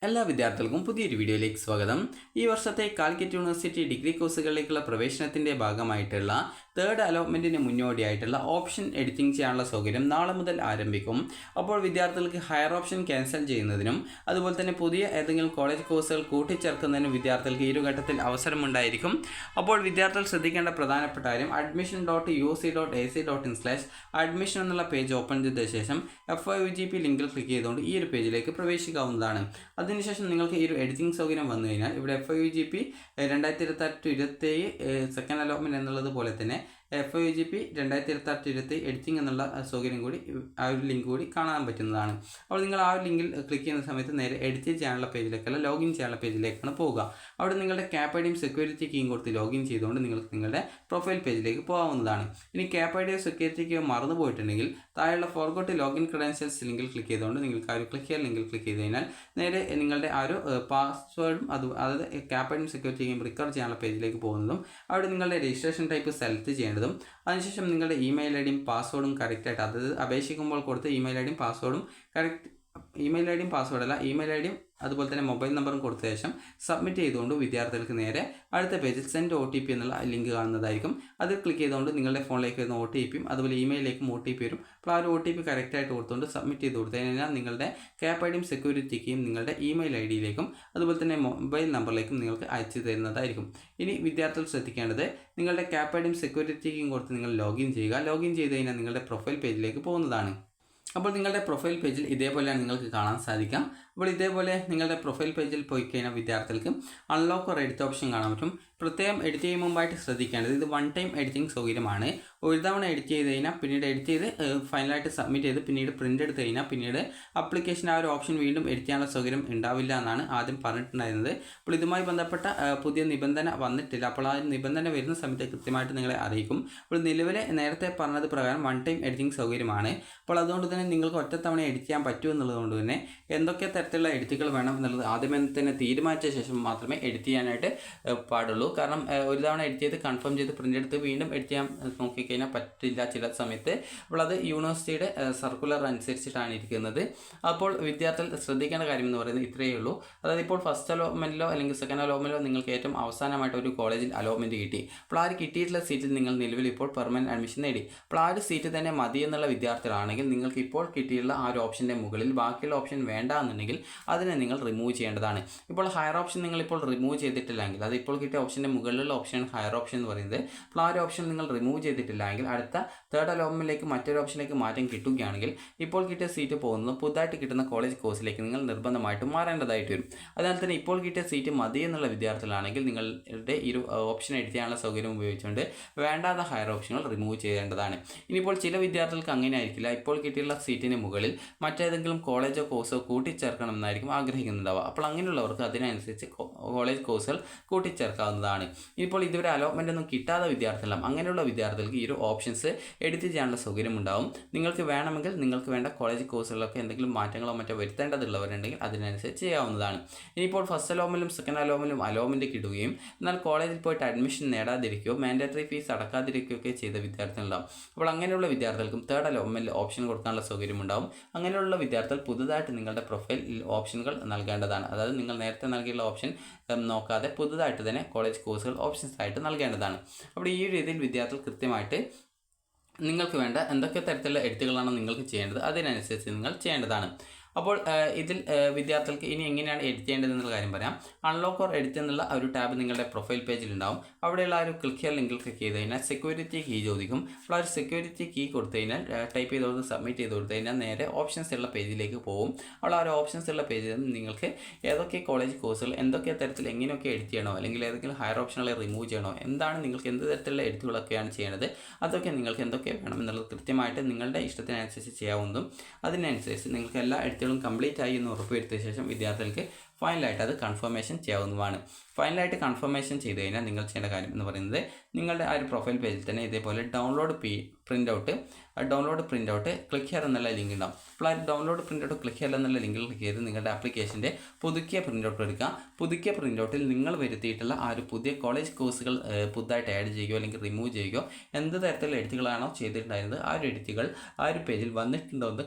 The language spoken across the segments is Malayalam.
എല്ലാ വിദ്യാർത്ഥികൾക്കും പുതിയൊരു വീഡിയോയിലേക്ക് സ്വാഗതം. ഈ വർഷത്തെ കാലിക്കറ്റ് യൂണിവേഴ്സിറ്റി ഡിഗ്രി കോഴ്സുകളിലേക്കുള്ള പ്രവേശനത്തിൻ്റെ ഭാഗമായിട്ടുള്ള തേർഡ് അലോട്ട്മെൻറ്റിന് മുന്നോടിയായിട്ടുള്ള ഓപ്ഷൻ എഡിറ്റിംഗ് ചെയ്യാനുള്ള സൗകര്യം നാളെ മുതൽ ആരംഭിക്കും. അപ്പോൾ വിദ്യാർത്ഥികൾക്ക് ഹയർ ഓപ്ഷൻ ക്യാൻസൽ ചെയ്യുന്നതിനും അതുപോലെ തന്നെ പുതിയ ഏതെങ്കിലും കോളേജ് കോഴ്സുകൾ കൂട്ടിച്ചേർക്കുന്നതിനും വിദ്യാർത്ഥികൾക്ക് ഈ ഒരു ഘട്ടത്തിൽ അവസരമുണ്ടായിരിക്കും. അപ്പോൾ വിദ്യാർത്ഥികൾ ശ്രദ്ധിക്കേണ്ട പ്രധാനപ്പെട്ട കാര്യം admission.uc.ac.in/admission എന്നുള്ള പേജ് ഓപ്പൺ ചെയ്ത ശേഷം FYUGP ലിങ്കിൽ ക്ലിക്ക് ചെയ്തുകൊണ്ട് ഈ ഒരു പേജിലേക്ക് പ്രവേശിക്കാവുന്നതാണ്. അതിനുശേഷം നിങ്ങൾക്ക് ഈ ഒരു എഡിറ്റിംഗ് സൗകര്യം വന്നു കഴിഞ്ഞാൽ ഇവിടെ FYUGP 2026-27 സെക്കൻഡ് അലോട്ട്മെൻറ്റ് എന്നുള്ളത് പോലെ തന്നെ FYUGP 2026-27 എഡിറ്റിംഗ് എന്നുള്ള സൗകര്യം കൂടി ആ ഒരു ലിങ്ക് കൂടി കാണാൻ പറ്റുന്നതാണ്. അപ്പോൾ നിങ്ങൾ ആ ഒരു ലിങ്കിൽ ക്ലിക്ക് ചെയ്യുന്ന സമയത്ത് നേരെ എഡിറ്റ് ചെയ്യാനുള്ള പേജിലേക്കല്ല ലോഗിൻ ചെയ്യാനുള്ള പേജിലേക്കാണ് പോവുക. അവിടെ നിങ്ങളുടെ ക്യാപ് ഐഡിയും സെക്യൂരിറ്റി കീയും കൊടുത്ത് ലോഗിൻ ചെയ്തുകൊണ്ട് നിങ്ങൾക്ക് നിങ്ങളുടെ പ്രൊഫൈൽ പേജിലേക്ക് പോകാവുന്നതാണ്. ഇനി ക്യാപ് ഐഡിയോ സെക്യൂരിറ്റി കീയോ മറന്നു പോയിട്ടുണ്ടെങ്കിൽ താഴെയുള്ള ഫോർഗോട്ട് ലോഗിൻ ക്രെഡൻഷ്യൽസ് ലിങ്കിൽ ക്ലിക്ക് ചെയ്തുകൊണ്ട് നിങ്ങൾക്ക് ആ ഒരു ക്ലിക്ക് ചെയ്യാൻ ലിങ്കിൽ ക്ലിക്ക് ചെയ്ത് കഴിഞ്ഞാൽ നേരെ നിങ്ങളുടെ ആ ഒരു പാസ്വേഡും അതായത് ക്യാപ് ഐഡിയും സെക്യൂരിറ്റി കീയും റിക്കവർ ചെയ്യാനുള്ള പേജിലേക്ക് പോകുന്നതും അവിടെ നിങ്ങളുടെ രജിസ്ട്രേഷൻ ടൈപ്പ് സെലക്ട് ചെയ്യേണ്ടതും അതിനുശേഷം നിങ്ങളുടെ ഇമെയിൽ ഐ ഡിയും പാസ്വേഡും കറക്റ്റായിട്ട് അതായത് അപേക്ഷിക്കുമ്പോൾ കൊടുത്ത് ഇമെയിൽ ഐ ഡിയും പാസ്വേഡും ഇമെയിൽ ഐ ഡിയും പാസ്വേഡല്ല ഇമെയിൽ ഐ ഡിയും അതുപോലെ തന്നെ മൊബൈൽ നമ്പറും കൊടുത്ത ശേഷം സബ്മിറ്റ് ചെയ്തുകൊണ്ട് വിദ്യാർത്ഥികൾക്ക് നേരെ അടുത്ത പേജിൽ സെൻഡ് OTP എന്നുള്ള ലിങ്ക് കാണുന്നതായിരിക്കും. അത് ക്ലിക്ക് ചെയ്തുകൊണ്ട് നിങ്ങളുടെ ഫോണിലേക്ക് വരുന്ന OTPയും അതുപോലെ ഇമെയിലേക്കും OTP വരും. അപ്പോൾ ആ ഒരു OTP കറക്റ്റായിട്ട് കൊടുത്തുകൊണ്ട് സബ്മിറ്റ് ചെയ്ത് കൊടുത്തു കഴിഞ്ഞാൽ നിങ്ങളുടെ ക്യാപ് ഐ ഡിയും സെക്യൂരിറ്റിക്കും നിങ്ങളുടെ ഇമെയിൽ ഐ ഡിയിലേക്കും അതുപോലെ തന്നെ മൊബൈൽ നമ്പറിലേക്കും നിങ്ങൾക്ക് അയച്ചു തരുന്നതായിരിക്കും. ഇനി വിദ്യാർത്ഥികൾ ശ്രദ്ധിക്കേണ്ടത് നിങ്ങളുടെ ക്യാപ് ഐ ഡിയും സെക്യൂരിറ്റിക്കും കൊടുത്ത് നിങ്ങൾ ലോഗിൻ ചെയ്യുക. ലോഗിൻ ചെയ്ത് കഴിഞ്ഞാൽ നിങ്ങളുടെ പ്രൊഫൈൽ പേജിലേക്ക് പോകുന്നതാണ്. അപ്പോൾ നിങ്ങളുടെ പ്രൊഫൈൽ പേജിൽ ഇതേപോലെയാണ് നിങ്ങൾക്ക് കാണാൻ സാധിക്കാം. അപ്പോൾ ഇതേപോലെ നിങ്ങളുടെ പ്രൊഫൈൽ പേജിൽ പോയി കഴിഞ്ഞാൽ വിദ്യാർത്ഥികൾക്ക് അൺലോക്ക് ഓർ എഡിറ്റ് ഓപ്ഷൻ കാണാൻ പറ്റും. പ്രത്യേകം എഡിറ്റ് ചെയ്യുമ്പോൾ മുമ്പായിട്ട് ശ്രദ്ധിക്കേണ്ടത് ഇത് വൺ ടൈം എഡിറ്റിംഗ് സൗകര്യമാണ്. ഒരു തവണ എഡിറ്റ് ചെയ്ത് കഴിഞ്ഞാൽ പിന്നീട് എഡിറ്റ് ചെയ്ത് ഫൈനലായിട്ട് സബ്മിറ്റ് ചെയ്ത് പിന്നീട് പ്രിൻ്റ് എടുത്ത് കഴിഞ്ഞാൽ പിന്നീട് ആപ്ലിക്കേഷൻ ആ ഒരു ഓപ്ഷൻ വീണ്ടും എഡിറ്റ് ചെയ്യാനുള്ള സൗകര്യം ഉണ്ടാവില്ല എന്നാണ് ആദ്യം പറഞ്ഞിട്ടുണ്ടായിരുന്നത്. അപ്പോൾ ഇതുമായി ബന്ധപ്പെട്ട പുതിയ നിബന്ധന വന്നിട്ടില്ല. അപ്പോൾ ആ നിബന്ധന വരുന്ന സമയത്ത് കൃത്യമായിട്ട് നിങ്ങളെ അറിയിക്കും. അപ്പോൾ നിലവിലെ നേരത്തെ പറഞ്ഞത് പ്രകാരം വൺ ടൈം എഡിറ്റിംഗ് സൗകര്യമാണ്. അപ്പോൾ അതുകൊണ്ട് തന്നെ നിങ്ങൾക്ക് ഒറ്റത്തവണ എഡിറ്റ് ചെയ്യാൻ പറ്റൂ എന്നുള്ളതുകൊണ്ട് തന്നെ എന്തൊക്കെ തരത്തിലുള്ള എഡിറ്റുകൾ വേണം എന്നുള്ളത് ആദ്യമേ തന്നെ തീരുമാനിച്ച ശേഷം മാത്രമേ എഡിറ്റ് ചെയ്യാനായിട്ട് പാടുള്ളൂ. കാരണം ഒരു തവണ എഡിറ്റ് ചെയ്ത് കൺഫേം ചെയ്ത് പ്രിൻ്റ് എടുത്ത് വീണ്ടും എഡിറ്റ് ചെയ്യാൻ നോക്കിക്കഴിഞ്ഞാൽ പറ്റില്ല ചില സമയത്ത്. അപ്പോൾ അത് യൂണിവേഴ്സിറ്റിയുടെ സർക്കുലർ അനുസരിച്ചിട്ടാണ് ഇരിക്കുന്നത്. അപ്പോൾ വിദ്യാർത്ഥികൾ ശ്രദ്ധിക്കേണ്ട കാര്യം എന്ന് പറയുന്നത് ഇത്രയേ ഉള്ളൂ. അതായത് ഇപ്പോൾ ഫസ്റ്റ് അലോട്ട്മെൻറ്റിലോ അല്ലെങ്കിൽ സെക്കൻഡ് അലോട്ട്മെൻറ്റിലോ നിങ്ങൾക്ക് ഏറ്റവും അവസാനമായിട്ട് ഒരു കോളേജിൽ അലോട്ട്മെൻറ്റ് കിട്ടി. അപ്പോൾ ആ ഒരു കിട്ടിയിട്ടുള്ള സീറ്റിൽ നിങ്ങൾ നിലവിൽ ഇപ്പോൾ പെർമനൻറ്റ് അഡ്മിഷൻ നേടി. അപ്പോൾ ആ ഒരു സീറ്റ് തന്നെ മതി എന്നുള്ള വിദ്യാർത്ഥികളാണെങ്കിൽ നിങ്ങൾക്ക് ഇപ്പോൾ കിട്ടിയുള്ള ആ ഒരു ഓപ്ഷൻ്റെ മുകളിൽ ബാക്കിയുള്ള ഓപ്ഷൻ വേണ്ട എന്നുണ്ടെങ്കിൽ അതിനെ നിങ്ങൾ റിമൂവ് ചെയ്യേണ്ടതാണ്. ഇപ്പോൾ ഹയർ ഓപ്ഷൻ നിങ്ങളിപ്പോൾ റിമൂവ് ചെയ്തിട്ടില്ലെങ്കിൽ അത് ഇപ്പോൾ കിട്ടിയ ഓപ്ഷൻ്റെ മുകളിലുള്ള ഓപ്ഷനാണ് ഹയർ ഓപ്ഷൻ എന്ന് പറയുന്നത്. അപ്പോൾ ആ ഒരു ഓപ്ഷൻ നിങ്ങൾ റിമൂവ് ചെയ്തിട്ടില്ലെങ്കിൽ അടുത്ത തേർഡ് അലോട്ട്മെൻറ്റിലേക്ക് മറ്റൊരു ഓപ്ഷനിലേക്ക് മാറ്റം കിട്ടുകയാണെങ്കിൽ ഇപ്പോൾ കിട്ടിയ സീറ്റ് പോകുന്നത് പുതുതായിട്ട് കിട്ടുന്ന കോളേജ് കോഴ്സിലേക്ക് നിങ്ങൾ നിർബന്ധമായിട്ടും മാറേണ്ടതായിട്ട് വരും. അതിനാൽ തന്നെ ഇപ്പോൾ കിട്ടിയ സീറ്റ് മതി എന്നുള്ള വിദ്യാർത്ഥികളാണെങ്കിൽ നിങ്ങളുടെ ഈ ഒരു ഓപ്ഷൻ എഡിറ്റ് ചെയ്യാനുള്ള സൗകര്യം ഉപയോഗിച്ചുകൊണ്ട് വേണ്ടാത്ത ഹയർ ഓപ്ഷനുകൾ റിമൂവ് ചെയ്യേണ്ടതാണ്. ഇനിയിപ്പോൾ ചില വിദ്യാർത്ഥികൾക്ക് അങ്ങനെ ആയിരിക്കില്ല. ഇപ്പോൾ കിട്ടിയുള്ള സീറ്റിന് മുകളിൽ മറ്റേതെങ്കിലും കോളേജോ കോഴ്സോ കൂട്ടിച്ചേർക്കണം എന്നായിരിക്കും ആഗ്രഹിക്കുന്നുണ്ടാവുക. അപ്പോൾ അങ്ങനെയുള്ളവർക്ക് അതിനനുസരിച്ച് കോളേജ് കോഴ്സുകൾ കൂട്ടിച്ചേർക്കാവുന്നതാണ്. ഇപ്പോൾ ഇതുവരെ അലോട്ട്മെൻ്റ് ഒന്നും കിട്ടാത്ത വിദ്യാർത്ഥികളാണ്. അങ്ങനെയുള്ള വിദ്യാർത്ഥികൾക്ക് ഈ ഒരു ഓപ്ഷൻസ് എഡിറ്റ് ചെയ്യാനുള്ള സൗകര്യം ഉണ്ടാവും. നിങ്ങൾക്ക് വേണമെങ്കിൽ നിങ്ങൾക്ക് വേണ്ട കോളേജ് കോഴ്സുകളിലൊക്കെ എന്തെങ്കിലും മാറ്റങ്ങളോ മറ്റോ വരുത്തേണ്ടതുള്ളവരുണ്ടെങ്കിൽ അതിനനുസരിച്ച് ചെയ്യാവുന്നതാണ്. ഇനിയിപ്പോൾ ഫസ്റ്റ് അലോട്ട്മെൻറ്റും സെക്കൻഡ് അലോട്ട്മെൻറ്റ് കിട്ടുകയും എന്നാൽ കോളേജിൽ പോയിട്ട് അഡ്മിഷൻ നേടാതിരിക്കുകയോ മാൻഡേറ്ററി ഫീസ് അടക്കാതിരിക്കുകയൊക്കെ ചെയ്ത വിദ്യാർത്ഥികളുണ്ടാവും. അപ്പോൾ അങ്ങനെയുള്ള വിദ്യാർത്ഥികൾക്കും തേർഡ് അലോട്ട്മെൻറ്റിൽ ഓപ്ഷൻ കൊടുക്കാനുള്ള സൗകര്യം ഉണ്ടാവും. അങ്ങനെയുള്ള വിദ്യാർത്ഥികൾ പുതുതായിട്ട് നിങ്ങളുടെ പ്രൊഫൈലിൽ ഓപ്ഷനുകൾ നൽകേണ്ടതാണ്. അതായത് നിങ്ങൾ നേരത്തെ നൽകിയുള്ള ഓപ്ഷൻ നോക്കാതെ പുതുതായിട്ട് തന്നെ കോളേജ് കോഴ്സുകൾ ഓപ്ഷൻസ് ആയിട്ട് നൽകേണ്ടതാണ്. അപ്പോൾ ഈ രീതിയിൽ വിദ്യാർത്ഥികൾ കൃത്യമായിട്ട് നിങ്ങൾക്ക് വേണ്ട എന്തൊക്കെ തരത്തിലുള്ള എഡിറ്റുകളാണ് നിങ്ങൾക്ക് ചെയ്യേണ്ടത് അതിനനുസരിച്ച് നിങ്ങൾ ചെയ്യേണ്ടതാണ്. അപ്പോൾ ഇതിൽ വിദ്യാർത്ഥികൾക്ക് ഇനി എങ്ങനെയാണ് എഡിറ്റ് ചെയ്യേണ്ടത് എന്നുള്ള കാര്യം പറയാം. അൺലോക്ക് ഓർ എഡിറ്റ് എന്നുള്ള ഒരു ടാബ് നിങ്ങളുടെ പ്രൊഫൈൽ പേജിൽ ഉണ്ടാവും. അവിടെയുള്ള ആ ഒരു ക്ലിക്ക് ചെയ്യാൻ ലിങ്കിൽ ക്ലിക്ക് ചെയ്ത് കഴിഞ്ഞാൽ സെക്യൂരിറ്റി കീ ചോദിക്കും. അപ്പോൾ ആ ഒരു സെക്യൂരിറ്റി കീ കൊടുത്തു കഴിഞ്ഞാൽ ടൈപ്പ് ചെയ്ത് കൊടുത്ത് സബ്മിറ്റ് ചെയ്ത് കൊടുത്തു കഴിഞ്ഞാൽ നേരെ ഓപ്ഷൻസ് ഉള്ള പേജിലേക്ക് പോകും. അപ്പോൾ ആ ഒരു ഓപ്ഷൻസ് ഉള്ള പേജിൽ നിന്ന് നിങ്ങൾക്ക് ഏതൊക്കെ കോളേജ് കോഴ്സുകൾ എന്തൊക്കെ തരത്തിൽ എങ്ങനെയൊക്കെ എഡിറ്റ് ചെയ്യണോ അല്ലെങ്കിൽ ഏതെങ്കിലും ഹയർ ഓപ്ഷനുകളെ റിമൂവ് ചെയ്യണോ എന്താണ് നിങ്ങൾക്ക് എന്ത് തരത്തിലുള്ള എഡിറ്റുകളൊക്കെയാണ് ചെയ്യേണ്ടത് അതൊക്കെ നിങ്ങൾക്ക് എന്തൊക്കെ വേണം എന്നുള്ളത് കൃത്യമായിട്ട് നിങ്ങളുടെ ഇഷ്ടത്തിനനുസരിച്ച് ചെയ്യാവുന്നതും അതിനനുസരിച്ച് നിങ്ങൾക്ക് എല്ലാ എഡിറ്റുകളും കംപ്ലീറ്റ് ആയി എന്ന് ഉറപ്പുവരുത്തിയ ശേഷം വിദ്യാർത്ഥികൾക്ക് ഫൈനലായിട്ട് അത് കൺഫർമേഷൻ ചെയ്യാവുന്നതാണ്. ഫൈനലായിട്ട് കൺഫർമേഷൻ ചെയ്ത് കഴിഞ്ഞാൽ നിങ്ങൾ ചെയ്യേണ്ട കാര്യം എന്ന് പറയുന്നത് നിങ്ങളുടെ ആ ഒരു പ്രൊഫൈൽ പേജിൽ തന്നെ ഇതേപോലെ download print out click here എന്നുള്ള ലിങ്ക് ഉണ്ടാവും. അപ്പോൾ ആ download print out click here എന്നുള്ള ലിങ്കിൽ ക്ലിക്ക് ചെയ്ത് നിങ്ങളുടെ ആപ്ലിക്കേഷൻ്റെ പുതുക്കിയ പ്രിൻ്റ് ഔട്ട് എടുക്കുക. പുതുക്കിയ പ്രിൻ്റ് ഔട്ടിൽ നിങ്ങൾ വരുത്തിയിട്ടുള്ള ആ ഒരു പുതിയ കോളേജ് കോഴ്സുകൾ പുതുതായിട്ട് ആഡ് ചെയ്യുകയോ അല്ലെങ്കിൽ റിമൂവ് ചെയ്യുകയോ എന്ത് തരത്തിലുള്ള എഡിറ്റുകളാണോ ചെയ്തിട്ടുണ്ടായിരുന്നത് ആ ഒരു എഡിറ്റുകൾ ആ ഒരു പേജിൽ വന്നിട്ടുണ്ടോ എന്ന്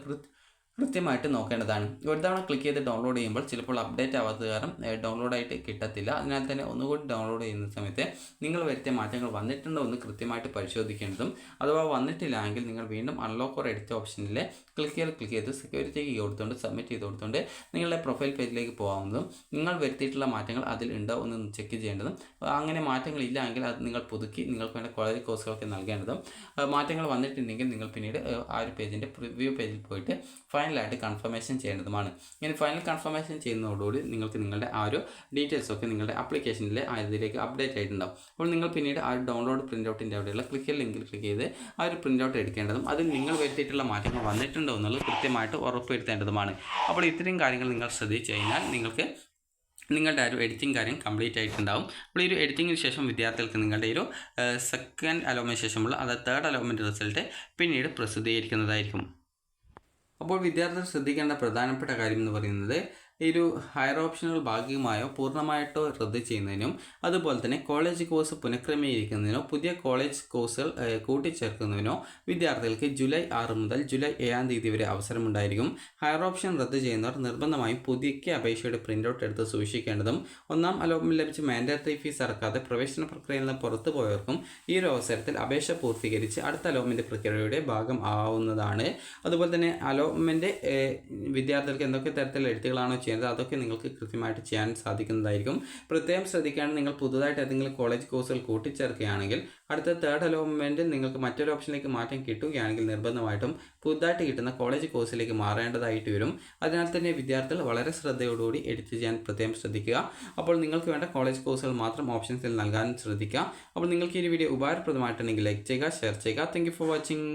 കൃത്യമായിട്ട് നോക്കേണ്ടതാണ്. ഒരു തവണ ക്ലിക്ക് ചെയ്ത് ഡൗൺലോഡ് ചെയ്യുമ്പോൾ ചിലപ്പോൾ അപ്ഡേറ്റ് ആവാത്തത് കാരണം ഡൗൺലോഡായിട്ട് കിട്ടത്തില്ല. അതിനാൽ തന്നെ ഒന്നുകൂടി ഡൗൺലോഡ് ചെയ്യുന്ന സമയത്ത് നിങ്ങൾ വരുത്തിയ മാറ്റങ്ങൾ വന്നിട്ടുണ്ടോ എന്ന് കൃത്യമായിട്ട് പരിശോധിക്കേണ്ടതും, അഥവാ വന്നിട്ടില്ല എങ്കിൽ നിങ്ങൾ വീണ്ടും അൺലോക്ക് ഓർ എഡിറ്റ് ഓപ്ഷനിൽ ക്ലിക്ക് ചെയ്ത് സെക്യൂരിറ്റിക്ക് കൊടുത്തുകൊണ്ട് സബ്മിറ്റ് ചെയ്ത് കൊടുത്തുകൊണ്ട് നിങ്ങളുടെ പ്രൊഫൈൽ പേജിലേക്ക് പോകാവുന്നതും, നിങ്ങൾ വരുത്തിയിട്ടുള്ള മാറ്റങ്ങൾ അതിൽ ഉണ്ടോ എന്ന് ചെക്ക് ചെയ്യേണ്ടതും, അങ്ങനെ മാറ്റങ്ങളില്ല എങ്കിൽ അത് നിങ്ങൾ പുതുക്കി നിങ്ങൾക്ക് വേണ്ട കോളേജ് കോഴ്സുകളൊക്കെ നൽകേണ്ടതും, മാറ്റങ്ങൾ വന്നിട്ടുണ്ടെങ്കിൽ നിങ്ങൾ പിന്നീട് ആ ഒരു പേജിൻ്റെ പ്രിവ്യൂ പേജിൽ പോയിട്ട് ഫൈനലായിട്ട് കൺഫർമേഷൻ ചെയ്യേണ്ടതുമാണ്. ഇനി ഫൈനൽ കൺഫർമേഷൻ ചെയ്യുന്നതോടുകൂടി നിങ്ങൾക്ക് നിങ്ങളുടെ ആ ഒരു ഡീറ്റെയിൽസൊക്കെ നിങ്ങളുടെ ആപ്ലിക്കേഷനിലെ അതിലേക്ക് അപ്ഡേറ്റ് ആയിട്ടുണ്ടാവും. അപ്പോൾ നിങ്ങൾ പിന്നീട് ആ ഡൗൺലോഡ് പ്രിൻ്റ് ഔട്ടിൻ്റെ അവിടെയുള്ള ലിങ്കിൽ ക്ലിക്ക് ചെയ്ത് ആ ഒരു പ്രിൻ്റ് ഔട്ട് എടുക്കേണ്ടതും അതിൽ നിങ്ങൾ വരുത്തിയിട്ടുള്ള മാറ്റങ്ങൾ വന്നിട്ടുണ്ടോ എന്നുള്ളത് കൃത്യമായിട്ട് ഉറപ്പുവരുത്തേണ്ടതുമാണ്. അപ്പോൾ ഇത്രയും കാര്യങ്ങൾ നിങ്ങൾ ശ്രദ്ധിച്ചു കഴിഞ്ഞാൽ നിങ്ങൾക്ക് നിങ്ങളുടെ ഒരു എഡിറ്റിംഗ് കാര്യം കംപ്ലീറ്റ് ആയിട്ടുണ്ടാവും. അപ്പോൾ ഈ ഒരു എഡിറ്റിങ്ങിന് ശേഷം വിദ്യാർത്ഥികൾക്ക് നിങ്ങളുടെ ഒരു സെക്കൻഡ് അലോട്ട്മെൻറ്റ് ശേഷമുള്ള അതായത് തേർഡ് അലോട്ട്മെൻറ്റ് റിസൾട്ട് പിന്നീട് പ്രസിദ്ധീകരിക്കുന്നതായിരിക്കും. അപ്പോൾ വിദ്യാർത്ഥികൾ ശ്രദ്ധിക്കേണ്ട പ്രധാനപ്പെട്ട കാര്യം എന്ന് പറയുന്നത് ഈ ഒരു ഹയർ ഓപ്ഷനുകൾ ഭാഗികമായോ പൂർണ്ണമായിട്ടോ റദ്ദ് ചെയ്യുന്നതിനും, അതുപോലെ തന്നെ കോളേജ് കോഴ്സ് പുനഃക്രമീകരിക്കുന്നതിനോ പുതിയ കോളേജ് കോഴ്സുകൾ കൂട്ടിച്ചേർക്കുന്നതിനോ വിദ്യാർത്ഥികൾക്ക് ജൂലൈ 6 മുതൽ ജൂലൈ 7 തീയതി വരെ അവസരമുണ്ടായിരിക്കും. ഹയർ ഓപ്ഷൻ റദ്ദ് ചെയ്യുന്നവർ നിർബന്ധമായും പുതുക്കിയ അപേക്ഷയുടെ പ്രിൻ്റ് ഔട്ട് എടുത്ത് സൂക്ഷിക്കേണ്ടതും, ഒന്നാം അലോട്ട്മെൻറ്റ് ലഭിച്ച മാൻഡേറ്ററി ഫീസ് അടക്കാതെ പ്രവേശന പ്രക്രിയയിൽ നിന്ന് പുറത്തു പോയവർക്കും ഈ ഒരു അവസരത്തിൽ അപേക്ഷ പൂർത്തീകരിച്ച് അടുത്ത അലോട്ട്മെൻറ്റ് പ്രക്രിയയുടെ ഭാഗം ആവുന്നതാണ്. അതുപോലെ തന്നെ അലോട്ട്മെൻറ്റ് വിദ്യാർത്ഥികൾക്ക് എന്തൊക്കെ തരത്തിലുള്ള എഴുത്തുകളാണോ അതൊക്കെ നിങ്ങൾക്ക് കൃത്യമായിട്ട് ചെയ്യാൻ സാധിക്കുന്നതായിരിക്കും. പ്രത്യേകം ശ്രദ്ധിക്കാണ്ട് നിങ്ങൾ പുതുതായിട്ട് ഏതെങ്കിലും കോളേജ് കോഴ്സുകൾ കൂട്ടിച്ചേർക്കുകയാണെങ്കിൽ അടുത്ത തേർഡ് അലോട്ട്മെൻറ്റിൽ നിങ്ങൾക്ക് മറ്റൊരു ഓപ്ഷനിലേക്ക് മാറ്റം കിട്ടുകയാണെങ്കിൽ നിർബന്ധമായിട്ടും പുതുതായിട്ട് കിട്ടുന്ന കോളേജ് കോഴ്സിലേക്ക് മാറേണ്ടതായിട്ട് വരും. അതിനാൽ തന്നെ വിദ്യാർത്ഥികൾ വളരെ ശ്രദ്ധയോടുകൂടി എഡിറ്റ് ചെയ്യാൻ പ്രത്യേകം ശ്രദ്ധിക്കുക. അപ്പോൾ നിങ്ങൾക്ക് വേണ്ട കോളേജ് കോഴ്സുകൾ മാത്രം ഓപ്ഷൻസിൽ നൽകാൻ ശ്രദ്ധിക്കുക. അപ്പോൾ നിങ്ങൾക്ക് ഈ വീഡിയോ ഉപകാരപ്രദമായിട്ടുണ്ടെങ്കിൽ ലൈക്ക് ചെയ്യുക, ഷെയർ ചെയ്യുക. Thank you for watching.